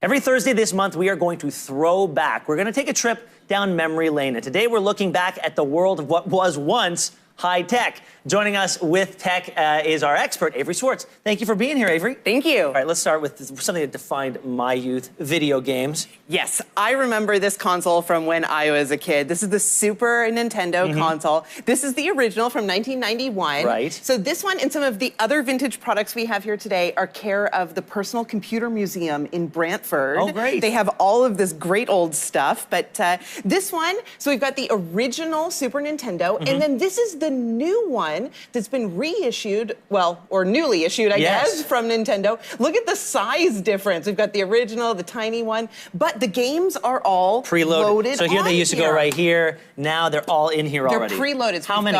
Every Thursday this month, we are going to throw back. We're going to take a trip down memory lane. And today we're looking back at the world of what was once high tech. Joining us with tech is our expert, Avery Swartz. Thank you for being here, Avery. Thank you. All right, let's start with something that defined my youth, video games. Yes, I remember this console from when I was a kid. This is the Super Nintendo console. This is the original from 1991. Right. So this one and some of the other vintage products we have here today are care of the Personal Computer Museum in Brantford. Oh, great. They have all of this great old stuff, but this one, so we've got the original Super Nintendo, and then this is the new one that's been reissued, well, or newly issued, I guess, from Nintendo. Look at the size difference. We've got the original, the tiny one, but the games are all preloaded. So here they used to go right here. Now they're all in here already. They're preloaded. How many?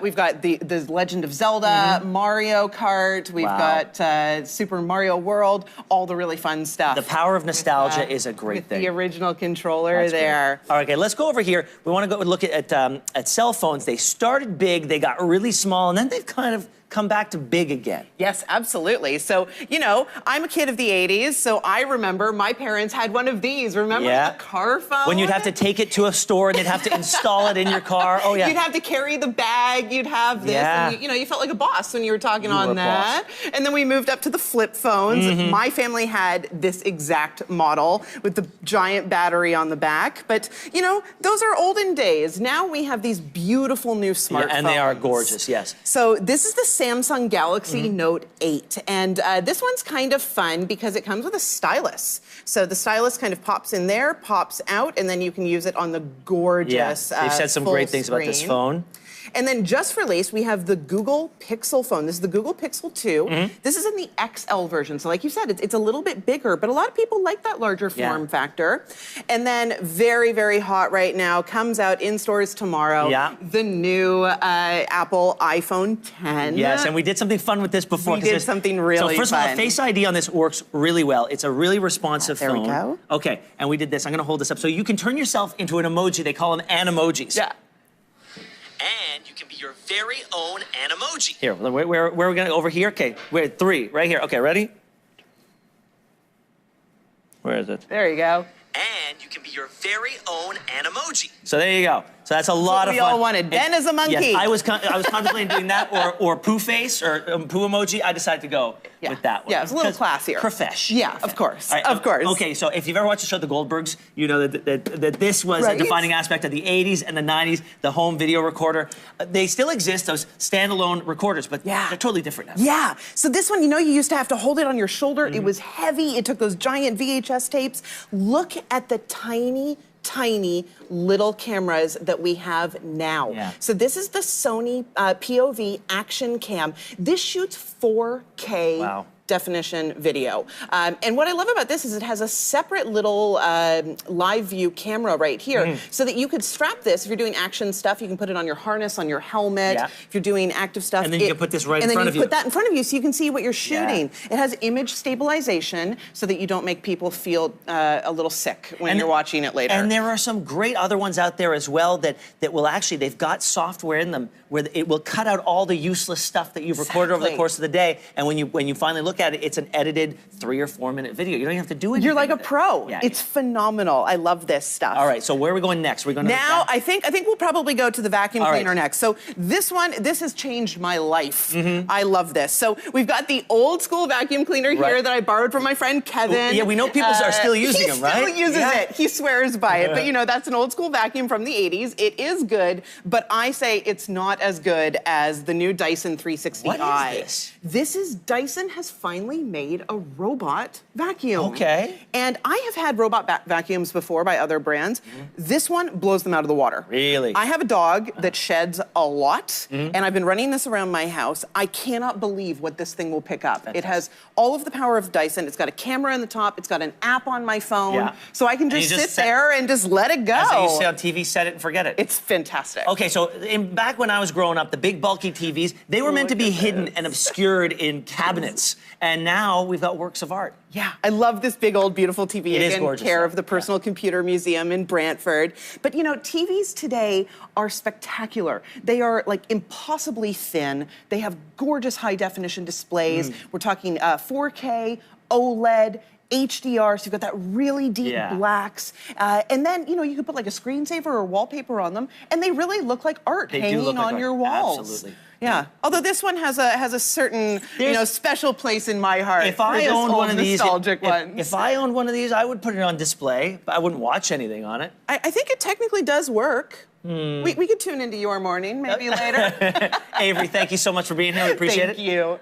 We've got the Legend of Zelda, Mario Kart. We've got Super Mario World. All the really fun stuff. The power of nostalgia is a great thing. The original controller there. All right, okay, let's go over here. We want to go look at cell phones. They started big, they got really small, and then they've kind of come back to big again. Yes, absolutely. So, you know, I'm a kid of the 80s, so I remember my parents had one of these. Remember the car phone? When you'd have to take it to a store and they'd have to install it in your car. Oh, yeah. You'd have to carry the bag, you'd have this, and you know, you felt like a boss when you were talking on that. And then we moved up to the flip phones. My family had this exact model with the giant battery on the back. But, you know, those are olden days. Now we have these beautiful new smartphones. Yeah, and they are gorgeous, yes. So this is the Samsung Galaxy Note 8. And this one's kind of fun because it comes with a stylus. So the stylus kind of pops in there, pops out, and then you can use it on the gorgeous they've said some great things about this phone. And then just released, we have the Google Pixel phone. This is the Google Pixel 2. This is in the XL version. So like you said, it's a little bit bigger, but a lot of people like that larger form factor. And then very, very hot right now, comes out in stores tomorrow, the new Apple iPhone 10. Yes, and we did something fun with this before. We did something really fun. So first of all, Face ID on this works really well. It's a really responsive phone. There we go. Okay, and we did this. I'm gonna hold this up. So you can turn yourself into an emoji. They call them Emojis. Yeah. And you can be your very own emoji. Here, where are we gonna, over here? Okay, we're 3, right here. Okay, ready? Where is it? There you go. And you can be your very own emoji. So there you go. So that's a lot of fun. We all wanted. Ben is a monkey. Yes, I was contemplating doing that or poo face or poo emoji. I decided to go with that one. Yeah, it's a little classier. Profesh. Yeah, of course. Right, of course. Okay, so if you've ever watched the show The Goldbergs, you know that this was a defining aspect of the 80s and the 90s, the home video recorder. They still exist, those standalone recorders, but they're totally different now. Yeah, so this one, you know, you used to have to hold it on your shoulder. It was heavy. It took those giant VHS tapes. Look at the tiny little cameras that we have now. Yeah. So this is the Sony POV Action Cam. This shoots 4K definition video. And what I love about this is it has a separate little live view camera right here so that you could strap this. If you're doing action stuff, you can put it on your harness, on your helmet. If you're doing active stuff. And then you can put this right in front of you. And then you put that in front of you so you can see what you're shooting. It has image stabilization so that you don't make people feel a little sick when you're watching it later. And there are some great other ones out there as well that will actually, they've got software in them where it will cut out all the useless stuff that you've recorded over the course of the day. And when you finally look at it, it's an edited 3 or 4 minute video. You don't even have to do anything. You're like a pro. It's phenomenal. I love this stuff. All right, so where are we going next? We're going now. I think we'll probably go to the vacuum cleaner next. So this has changed my life. I love this. So we've got the old school vacuum cleaner here that I borrowed from my friend Kevin. Yeah, we know people are still using them, right? He still uses it. He swears by it. But you know, that's an old school vacuum from the 80s. It is good, but I say it's not as good as the new Dyson 360i. What is this? Dyson has finally made a robot vacuum. Okay. And I have had robot vacuums before by other brands. This one blows them out of the water. Really? I have a dog that sheds a lot, and I've been running this around my house. I cannot believe what this thing will pick up. It has all of the power of Dyson. It's got a camera on the top. It's got an app on my phone. So I can just sit there and just let it go. As they used to say on TV, set it and forget it. It's fantastic. Okay, so back when I was growing up, the big bulky TVs, they were meant to be hidden and obscured in cabinets. And now we've got works of art. Yeah, I love this big old beautiful TV. It is gorgeous. Care of the Personal Computer Museum in Brantford. But you know, TVs today are spectacular. They are like impossibly thin. They have gorgeous high definition displays. We're talking 4K, OLED, HDR, so you've got that really deep blacks. And then, you know, you could put like a screensaver or wallpaper on them, and they really look like art hanging on your walls. Absolutely. Yeah. Although this one has a certain, you know, special place in my heart. If I owned one of these, if I owned one of these, I would put it on display, but I wouldn't watch anything on it. I think it technically does work. We could tune into your morning maybe later. Avery, thank you so much for being here. We appreciate it. Thank you.